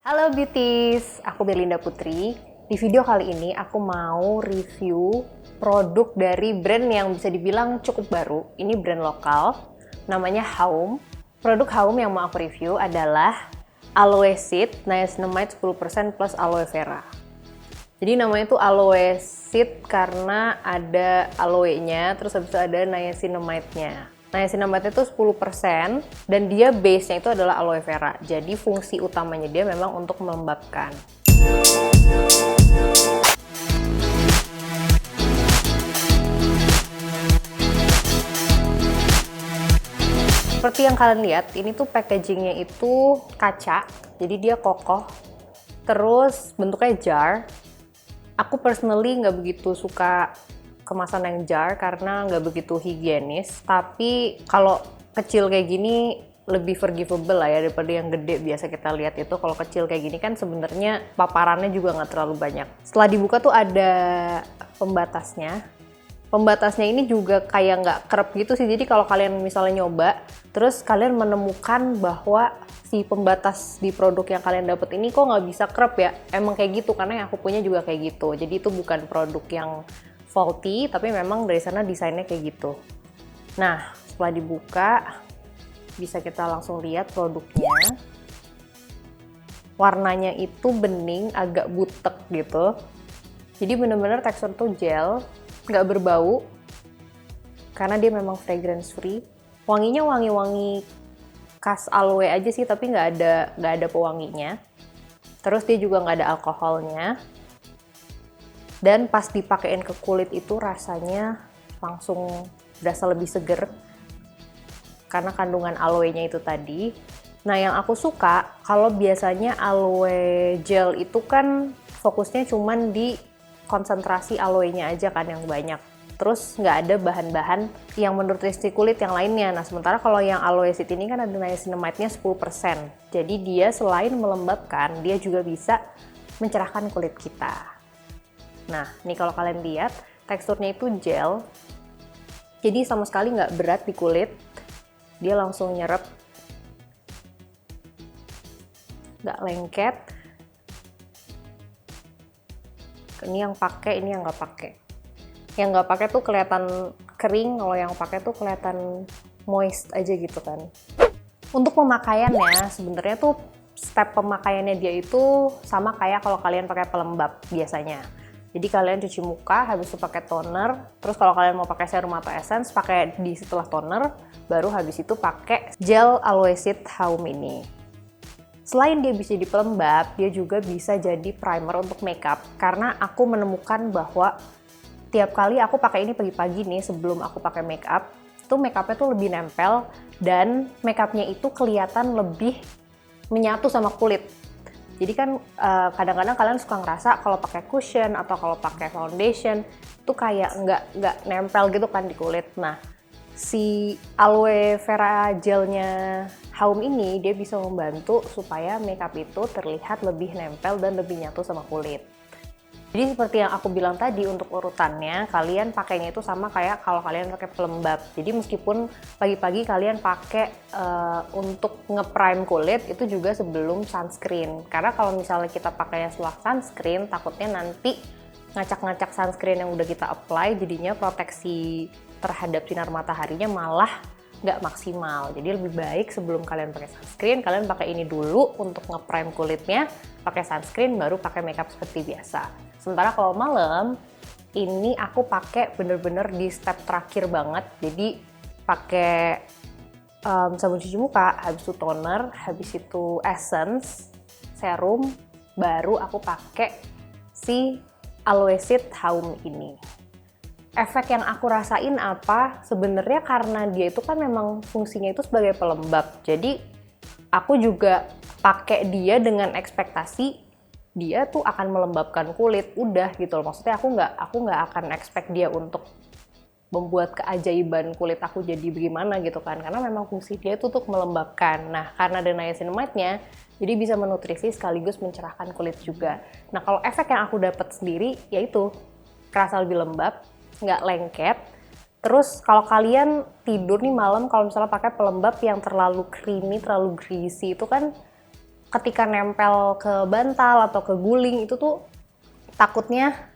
Halo beauties, aku Belinda Putri. Di video kali ini aku mau review produk dari brand yang bisa dibilang cukup baru. Ini brand lokal, namanya Haum. Produk Haum yang mau aku review adalah Aloe Seed Niacinamide 10% plus aloe vera. Jadi namanya tuh Aloe Seed karena ada aloe-nya, terus habis itu ada niacinamide-nya. Niacinamide itu 10% dan dia base-nya itu adalah aloe vera. Jadi fungsi utamanya dia memang untuk melembabkan. Seperti yang kalian lihat, ini tuh packagingnya itu kaca, jadi dia kokoh. Terus bentuknya jar. Aku personally nggak begitu suka kemasan yang jar karena nggak begitu higienis. Tapi kalau kecil kayak gini lebih forgivable lah ya daripada yang gede biasa kita lihat itu. Kalau kecil kayak gini kan sebenarnya paparannya juga nggak terlalu banyak. Setelah dibuka tuh ada pembatasnya. Pembatasnya ini juga kayak nggak kerep gitu sih. Jadi kalau kalian misalnya nyoba, terus kalian menemukan bahwa si pembatas di produk yang kalian dapat ini kok nggak bisa kerep ya. Emang kayak gitu, karena yang aku punya juga kayak gitu. Jadi itu bukan produk yang faulty, tapi memang dari sana desainnya kayak gitu. Nah, setelah dibuka, bisa kita langsung lihat produknya. Warnanya itu bening, agak butek gitu. Jadi bener-bener tekstur tuh gel, nggak berbau, karena dia memang fragrance free. Wanginya wangi-wangi khas aloe aja sih, tapi nggak ada pewanginya. Terus dia juga nggak ada alkoholnya. Dan pas dipakein ke kulit itu rasanya langsung berasa lebih seger karena kandungan aloe-nya itu tadi. Nah, yang aku suka kalau biasanya aloe gel itu kan fokusnya cuman di konsentrasi aloe-nya aja kan yang banyak. Terus nggak ada bahan-bahan yang menutrisi kulit yang lainnya. Nah, sementara kalau yang aloe seed ini kan ada niacinamide-nya 10%. Jadi dia selain melembabkan, dia juga bisa mencerahkan kulit kita. Nah, ini kalau kalian lihat, teksturnya itu gel. Jadi sama sekali nggak berat di kulit. Dia langsung nyerap. Nggak lengket. Ini yang pakai, ini yang nggak pakai. Yang nggak pakai tuh kelihatan kering, kalau yang pakai tuh kelihatan moist aja gitu kan. Untuk pemakaiannya, sebenarnya tuh step pemakaiannya dia itu sama kayak kalau kalian pakai pelembab biasanya. Jadi kalian cuci muka, habis itu pakai toner, terus kalau kalian mau pakai serum atau essence, pakai di setelah toner, baru habis itu pakai gel aloe seed Haum ini. Selain dia bisa jadi pelembab, dia juga bisa jadi primer untuk makeup. Karena aku menemukan bahwa tiap kali aku pakai ini pagi-pagi nih sebelum aku pakai makeup, tuh makeupnya tuh lebih nempel dan makeupnya itu kelihatan lebih menyatu sama kulit. Jadi kan kadang-kadang kalian suka ngerasa kalau pakai cushion atau kalau pakai foundation tuh kayak nggak nempel gitu kan di kulit. Nah, si aloe vera gelnya Haum ini dia bisa membantu supaya makeup itu terlihat lebih nempel dan lebih nyatu sama kulit. Jadi seperti yang aku bilang tadi, untuk urutannya kalian pakainya itu sama kayak kalau kalian pakai pelembab. Jadi meskipun pagi-pagi kalian pakai untuk nge-prime kulit itu juga sebelum sunscreen. Karena kalau misalnya kita pakainya setelah sunscreen, takutnya nanti ngacak-ngacak sunscreen yang udah kita apply, jadinya proteksi terhadap sinar mataharinya malah nggak maksimal. Jadi lebih baik sebelum kalian pakai sunscreen, kalian pakai ini dulu untuk nge-prime kulitnya, pakai sunscreen baru pakai makeup seperti biasa. Sementara kalau malam, ini aku pakai bener-bener di step terakhir banget. Jadi pakai sabun cuci muka, habis itu toner, habis itu essence, serum, baru aku pakai si aloe seed Haum ini. Efek yang aku rasain apa? Sebenarnya karena dia itu kan memang fungsinya itu sebagai pelembab. Jadi aku juga pakai dia dengan ekspektasi dia tuh akan melembabkan kulit, udah gitu loh. Maksudnya aku nggak akan expect dia untuk membuat keajaiban kulit aku jadi bagaimana gitu kan. Karena memang fungsi dia itu untuk melembabkan. Nah, karena ada niacinamide-nya, jadi bisa menutrisi sekaligus mencerahkan kulit juga. Nah, kalau efek yang aku dapat sendiri yaitu kerasa lebih lembab, nggak lengket. Terus kalau kalian tidur nih malam, kalau misalnya pakai pelembab yang terlalu creamy, terlalu greasy, itu kan ketika nempel ke bantal atau ke guling itu tuh takutnya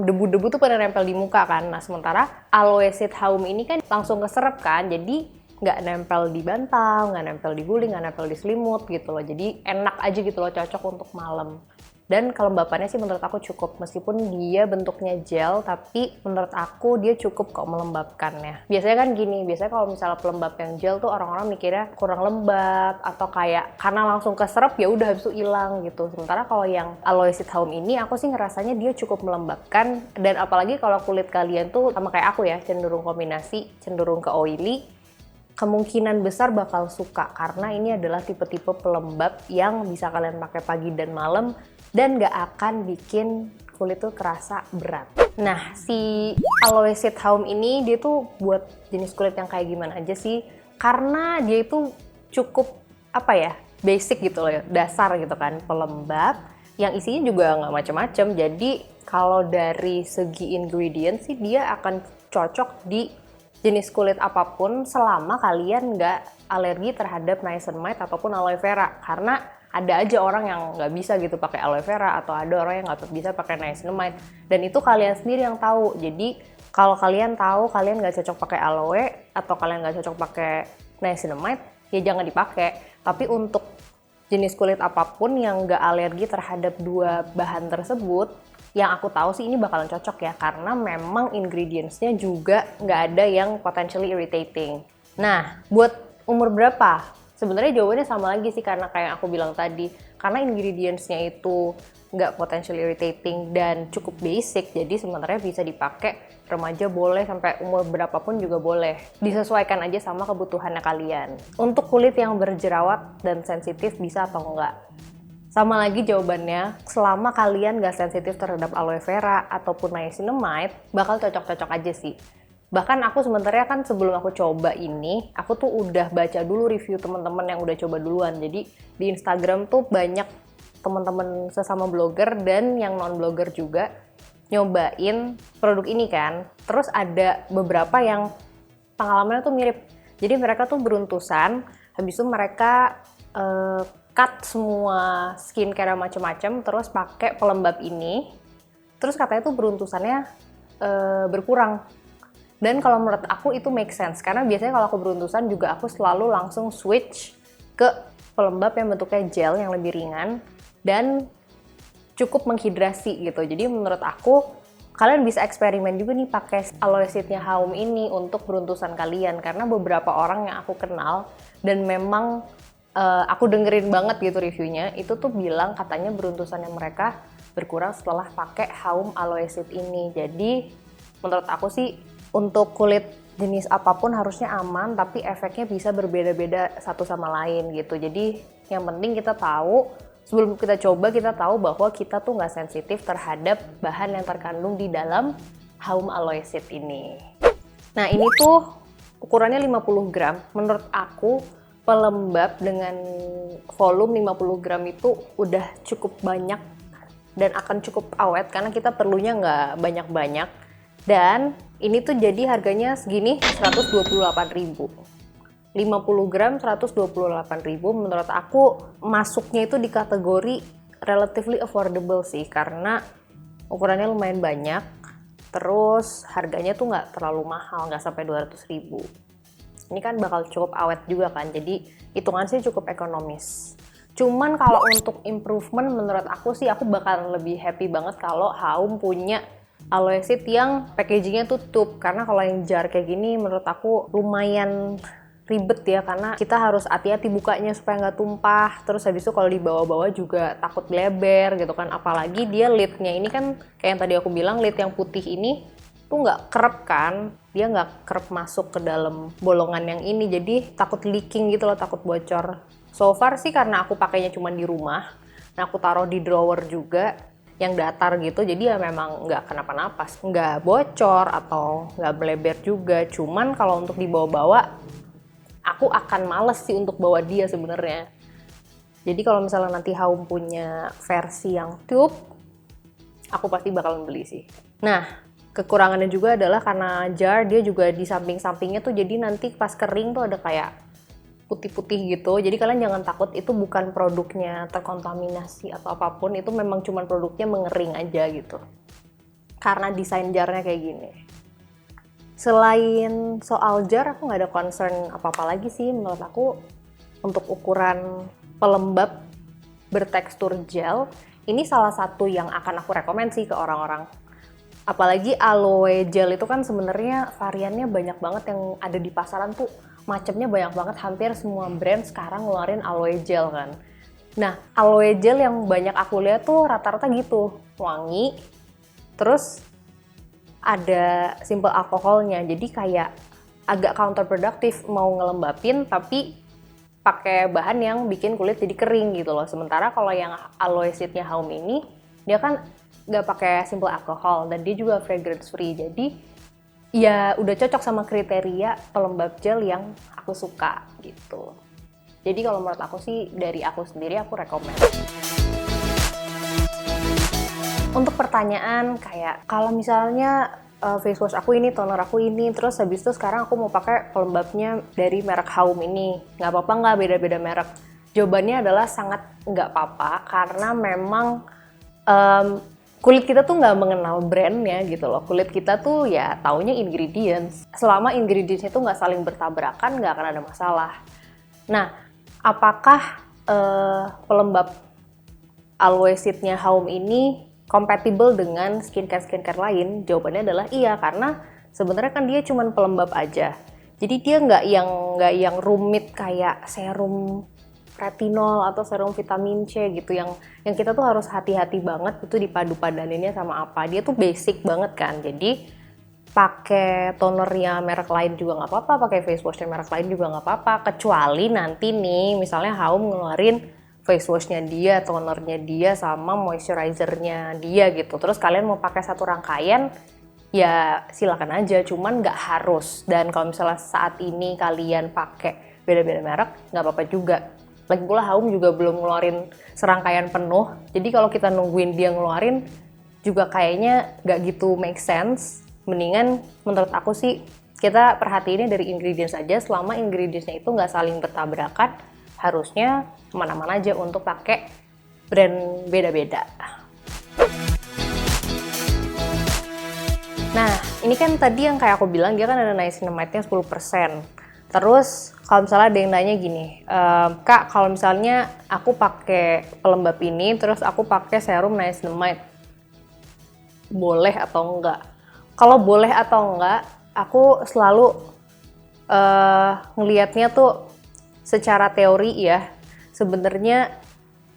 debu-debu tuh pada nempel di muka kan. Nah sementara aloe seed haum ini kan langsung keserap kan, jadi nggak nempel di bantal, nggak nempel di guling, nggak nempel di selimut gitu loh. Jadi enak aja gitu loh, cocok untuk malam. Dan kelembapannya sih menurut aku cukup, meskipun dia bentuknya gel, tapi menurut aku dia cukup kok melembabkannya. Biasanya kan gini, biasanya kalau misalnya pelembab yang gel tuh orang-orang mikirnya kurang lembab atau kayak karena langsung keserap ya udah habis itu hilang gitu. Sementara kalau yang aloe seed haum ini aku sih ngerasanya dia cukup melembabkan, dan apalagi kalau kulit kalian tuh sama kayak aku ya, cenderung kombinasi, cenderung ke oily, kemungkinan besar bakal suka karena ini adalah tipe-tipe pelembab yang bisa kalian pakai pagi dan malam dan nggak akan bikin kulit tuh kerasa berat. Nah, si aloe seed haum ini dia tuh buat jenis kulit yang kayak gimana aja sih? Karena dia itu cukup apa ya, basic gitu loh, dasar gitu kan, pelembab yang isinya juga nggak macam-macam. Jadi kalau dari segi ingredient sih dia akan cocok di jenis kulit apapun selama kalian nggak alergi terhadap niacinamide ataupun aloe vera. Karena ada aja orang yang nggak bisa gitu pakai aloe vera atau ada orang yang nggak bisa pakai niacinamide. Dan itu kalian sendiri yang tahu. Jadi kalau kalian tahu kalian nggak cocok pakai aloe atau kalian nggak cocok pakai niacinamide, ya jangan dipakai. Tapi untuk jenis kulit apapun yang nggak alergi terhadap dua bahan tersebut, yang aku tahu sih ini bakalan cocok ya, karena memang ingredients-nya juga nggak ada yang potentially irritating. Nah, buat umur berapa? Sebenarnya jawabannya sama lagi sih, karena kayak aku bilang tadi, karena ingredients-nya itu nggak potentially irritating dan cukup basic, jadi sebenarnya bisa dipakai remaja boleh, sampai umur berapapun juga boleh. Disesuaikan aja sama kebutuhannya kalian. Untuk kulit yang berjerawat dan sensitif bisa atau enggak? Sama lagi jawabannya, selama kalian gak sensitif terhadap aloe vera ataupun niacinamide, bakal cocok-cocok aja sih. Bahkan aku sebenarnya kan sebelum aku coba ini, aku tuh udah baca dulu review teman-teman yang udah coba duluan. Jadi di Instagram tuh banyak teman-teman sesama blogger dan yang non-blogger juga nyobain produk ini kan. Terus ada beberapa yang pengalamannya tuh mirip. Jadi mereka tuh beruntusan, habis itu mereka cut semua skincare macam-macam, terus pakai pelembab ini, terus katanya tuh beruntusannya berkurang. Dan kalau menurut aku itu make sense, karena biasanya kalau aku beruntusan juga aku selalu langsung switch ke pelembab yang bentuknya gel yang lebih ringan dan cukup menghidrasi gitu. Jadi menurut aku kalian bisa eksperimen juga nih pakai aloe seed-nya haum ini untuk beruntusan kalian, karena beberapa orang yang aku kenal dan memang aku dengerin banget gitu reviewnya, itu tuh bilang katanya beruntusannya mereka berkurang setelah pakai haum aloe seed ini. Jadi menurut aku sih untuk kulit jenis apapun harusnya aman, tapi efeknya bisa berbeda-beda satu sama lain gitu. Jadi yang penting kita tahu, sebelum kita coba kita tahu bahwa kita tuh nggak sensitif terhadap bahan yang terkandung di dalam haum aloe seed ini. Nah ini tuh ukurannya 50 gram, menurut aku pelembab dengan volume 50 gram itu udah cukup banyak dan akan cukup awet karena kita perlunya nggak banyak-banyak. Dan ini tuh jadi harganya segini 128.000. 50 gram 128.000 menurut aku masuknya itu di kategori relatively affordable sih, karena ukurannya lumayan banyak, terus harganya tuh nggak terlalu mahal, nggak sampai 200.000. Ini kan bakal cukup awet juga kan, jadi hitungan sih cukup ekonomis. Cuman kalau untuk improvement menurut aku sih, aku bakal lebih happy banget kalau Haum punya aloe seed yang packagingnya tutup. Karena kalau yang jar kayak gini menurut aku lumayan ribet ya, karena kita harus hati-hati bukanya supaya nggak tumpah. Terus habis itu kalau dibawa-bawa juga takut bleber gitu kan. Apalagi dia lidnya ini kan kayak yang tadi aku bilang, lid yang putih ini tuh nggak kerep kan, dia nggak kerep masuk ke dalam bolongan yang ini, jadi takut leaking gitu loh, takut bocor. So far sih karena aku pakainya cuma di rumah, nah aku taruh di drawer juga yang datar gitu, jadi ya memang nggak kenapa-napa, nggak bocor atau nggak bleber juga. Cuman kalau untuk dibawa-bawa, aku akan males sih untuk bawa dia sebenarnya. Jadi kalau misalnya nanti Haum punya versi yang tube, aku pasti bakalan beli sih. Nah, kekurangannya juga adalah karena jar, dia juga di samping-sampingnya tuh jadi nanti pas kering tuh ada kayak putih-putih gitu. Jadi kalian jangan takut, itu bukan produknya terkontaminasi atau apapun, itu memang cuma produknya mengering aja gitu. Karena desain jarnya kayak gini. Selain soal jar, aku nggak ada concern apa-apa lagi sih menurut aku. Untuk ukuran pelembab bertekstur gel, ini salah satu yang akan aku rekomend sih ke orang-orang. Apalagi aloe gel itu kan sebenarnya variannya banyak banget yang ada di pasaran tuh, macamnya banyak banget, hampir semua brand sekarang ngeluarin aloe gel kan. Nah, aloe gel yang banyak aku lihat tuh rata-rata gitu, wangi, terus ada simple alkoholnya, jadi kayak agak counterproductive mau ngelembapin tapi pakai bahan yang bikin kulit jadi kering gitu loh. Sementara kalau yang aloe seed-nya Haum ini, dia kan nggak pakai simple alkohol dan dia juga fragrance free, jadi ya udah cocok sama kriteria pelembab gel yang aku suka gitu. Jadi kalau menurut aku sih, dari aku sendiri aku rekomend. Untuk pertanyaan kayak kalau misalnya face wash aku ini, toner aku ini, terus habis itu sekarang aku mau pakai pelembabnya dari merek Haum ini, nggak apa-apa nggak beda-beda merek? Jawabannya adalah sangat nggak apa-apa, karena memang kulit kita tuh nggak mengenal brandnya gitu loh. Kulit kita tuh ya taunya ingredients. Selama ingredients itu nggak saling bertabrakan, nggak akan ada masalah. Nah, apakah pelembab aloe seed-nya Haum ini compatible dengan skincare lain? Jawabannya adalah iya, karena sebenarnya kan dia cuma pelembab aja. Jadi dia nggak yang rumit kayak serum retinol atau serum vitamin C gitu yang kita tuh harus hati-hati banget itu dipadu-padaninnya sama apa. Dia tuh basic banget kan. Jadi pakai tonernya merek lain juga nggak apa-apa, pakai face washnya merek lain juga nggak apa-apa, kecuali nanti nih misalnya Haum ngeluarin face washnya dia, tonernya dia, sama moisturizernya dia gitu. Terus kalian mau pakai satu rangkaian, ya silakan aja, cuman nggak harus. Dan kalau misalnya saat ini kalian pakai beda-beda merek, nggak apa-apa juga. Lagi pula Haum juga belum ngeluarin serangkaian penuh, jadi kalau kita nungguin dia ngeluarin juga kayaknya nggak gitu make sense. Mendingan menurut aku sih kita perhatiinnya dari ingredients aja. Selama ingredientsnya itu nggak saling bertabrakan, harusnya mana-mana aja untuk pakai brand beda-beda. Nah, ini kan tadi yang kayak aku bilang, dia kan ada niacinamide-nya 10%. Terus kalau misalnya ada yang nanya gini, Kak, kalau misalnya aku pakai pelembab ini, terus aku pakai serum niacinamide, boleh atau enggak? Kalau boleh atau enggak, aku selalu ngelihatnya tuh secara teori ya. Sebenarnya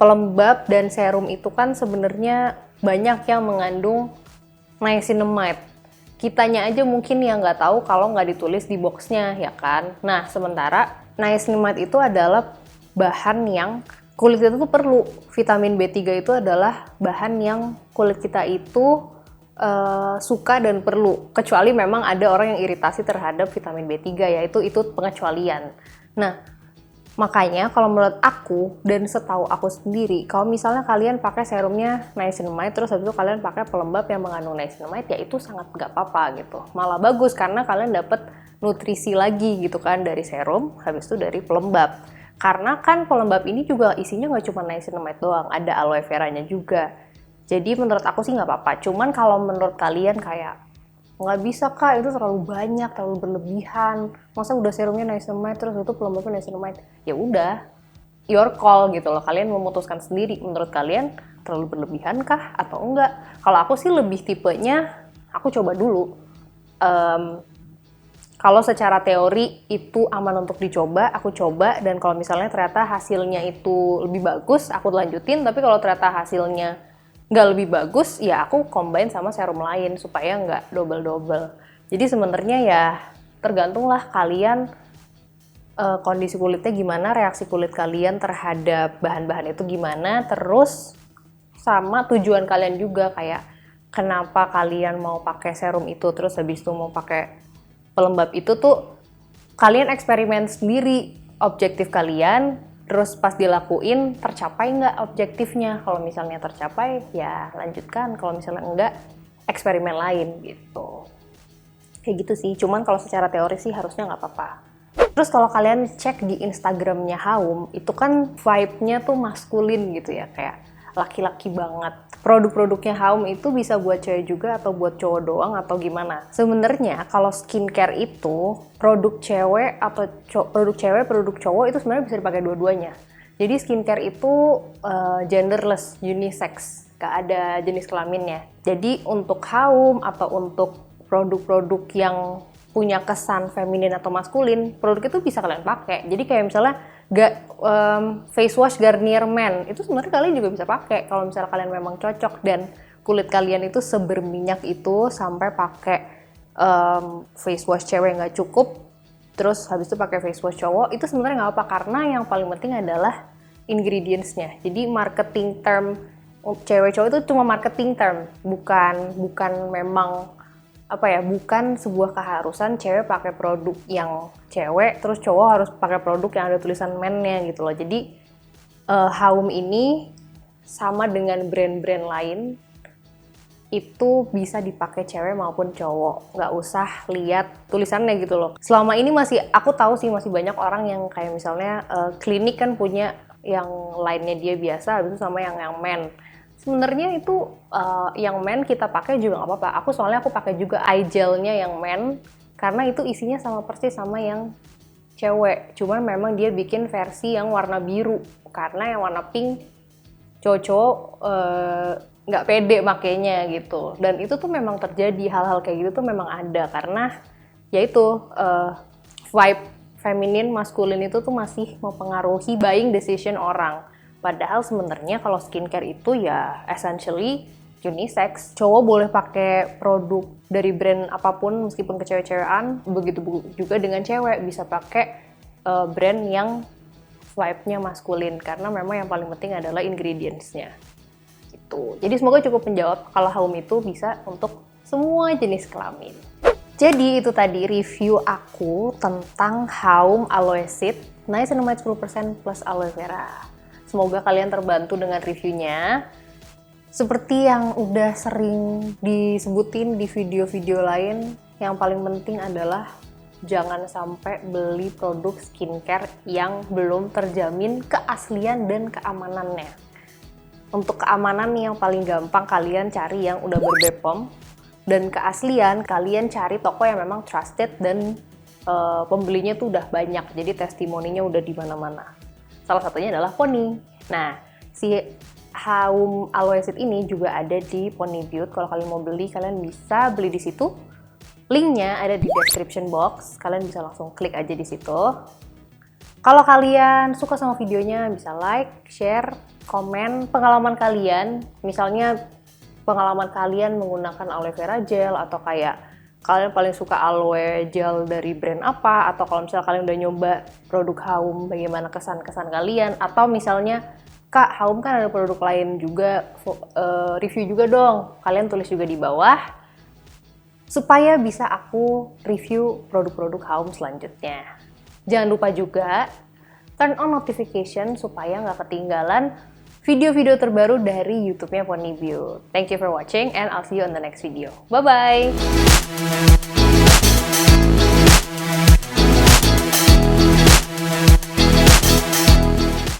pelembab dan serum itu kan sebenarnya banyak yang mengandung niacinamide. Kitanya aja mungkin yang nggak tahu kalau nggak ditulis di boxnya, ya kan? Nah, sementara niacinamide itu adalah bahan yang kulit kita tuh perlu. Vitamin B3 itu adalah bahan yang kulit kita itu suka dan perlu. Kecuali memang ada orang yang iritasi terhadap vitamin B3, yaitu pengecualian. Nah, makanya kalau menurut aku dan setahu aku sendiri, kalau misalnya kalian pakai serumnya niacinamide terus habis itu kalian pakai pelembab yang mengandung niacinamide, ya itu sangat nggak apa-apa gitu. Malah bagus karena kalian dapat nutrisi lagi gitu kan dari serum, habis itu dari pelembab. Karena kan pelembab ini juga isinya nggak cuma niacinamide doang, ada aloe veranya juga. Jadi menurut aku sih nggak apa-apa. Cuman kalau menurut kalian kayak nggak bisa Kak, itu terlalu banyak, terlalu berlebihan, masa udah serumnya niacinamide terus itu pelembabnya niacinamide, ya udah your call gitu loh, kalian memutuskan sendiri menurut kalian terlalu berlebihan kah atau enggak. Kalau aku sih lebih tipenya aku coba dulu, kalau secara teori itu aman untuk dicoba, aku coba, dan kalau misalnya ternyata hasilnya itu lebih bagus, aku lanjutin. Tapi kalau ternyata hasilnya nggak lebih bagus, ya aku combine sama serum lain supaya nggak double-double. Jadi sebenarnya ya tergantung lah kalian kondisi kulitnya gimana, reaksi kulit kalian terhadap bahan-bahan itu gimana, terus sama tujuan kalian juga, kayak kenapa kalian mau pakai serum itu, terus habis itu mau pakai pelembab itu tuh kalian eksperimen sendiri, objektif kalian, terus pas dilakuin tercapai nggak objektifnya. Kalau misalnya tercapai ya lanjutkan, kalau misalnya enggak eksperimen lain gitu. Kayak gitu sih, cuman kalau secara teori sih harusnya nggak apa-apa. Terus kalau kalian cek di Instagramnya Haum, itu kan vibe-nya tuh maskulin gitu ya, kayak laki-laki banget. Produk-produknya Haum itu bisa buat cewek juga atau buat cowok doang atau gimana? Sebenarnya kalau skincare itu produk cewek atau produk cewek, produk cowok itu sebenarnya bisa dipakai dua-duanya. Jadi skincare itu genderless, unisex, gak ada jenis kelaminnya. Jadi untuk Haum atau untuk produk-produk yang punya kesan feminin atau maskulin, produk itu bisa kalian pakai. Jadi kayak misalnya face wash Garnier Men, itu sebenarnya kalian juga bisa pakai kalau misalnya kalian memang cocok dan kulit kalian itu seberminyak itu sampai pakai face wash cewek nggak cukup, terus habis itu pakai face wash cowok, itu sebenarnya nggak apa, karena yang paling penting adalah ingredients-nya. Jadi marketing term cewek cowok itu cuma marketing term, bukan memang bukan sebuah keharusan cewek pakai produk yang cewek terus cowok harus pakai produk yang ada tulisan men-nya gitu loh. Jadi Haum ini sama dengan brand-brand lain itu bisa dipakai cewek maupun cowok, nggak usah lihat tulisannya gitu loh. Selama ini aku tahu sih masih banyak orang yang kayak misalnya klinik kan punya yang lainnya dia biasa, habis itu sama yang men. Sebenarnya itu yang men kita pakai juga nggak apa-apa. Soalnya aku pakai juga eye gelnya yang men karena itu isinya sama persis sama yang cewek. Cuman memang dia bikin versi yang warna biru karena yang warna pink cowok nggak pede makainya gitu. Dan itu tuh memang terjadi, hal-hal kayak gitu tuh memang ada karena yaitu vibe feminin maskulin itu tuh masih mempengaruhi buying decision orang. Padahal sebenarnya kalau skincare itu ya essentially unisex. Cowok boleh pakai produk dari brand apapun meskipun kecewek-cewekan, begitu juga dengan cewek bisa pakai brand yang vibe-nya maskulin karena memang yang paling penting adalah ingredients-nya. Gitu. Jadi semoga cukup menjawab kalau Haum itu bisa untuk semua jenis kelamin. Jadi itu tadi review aku tentang Haum Aloe Seed Niacinamide 10% plus aloe vera. Semoga kalian terbantu dengan reviewnya. Seperti yang udah sering disebutin di video-video lain, yang paling penting adalah jangan sampai beli produk skincare yang belum terjamin keaslian dan keamanannya. Untuk keamanan nih yang paling gampang kalian cari yang udah ber-BPOM, dan keaslian kalian cari toko yang memang trusted dan pembelinya tuh udah banyak, jadi testimoninya udah di mana-mana. Salah satunya adalah Pony. Nah, si Haum Aloe Seed ini juga ada di Pony Beauty. Kalau kalian mau beli, kalian bisa beli di situ. Linknya ada di description box. Kalian bisa langsung klik aja di situ. Kalau kalian suka sama videonya, bisa like, share, komen pengalaman kalian. Misalnya pengalaman kalian menggunakan aloe vera gel atau kayak kalian paling suka aloe gel dari brand apa, atau kalau misalnya kalian udah nyoba produk Haum, bagaimana kesan-kesan kalian, atau misalnya Kak, Haum kan ada produk lain juga, review juga dong, kalian tulis juga di bawah supaya bisa aku review produk-produk Haum selanjutnya. Jangan lupa juga turn on notification supaya nggak ketinggalan video-video terbaru dari YouTube-nya Pony Beauty. Thank you for watching and I'll see you on the next video. Bye-bye!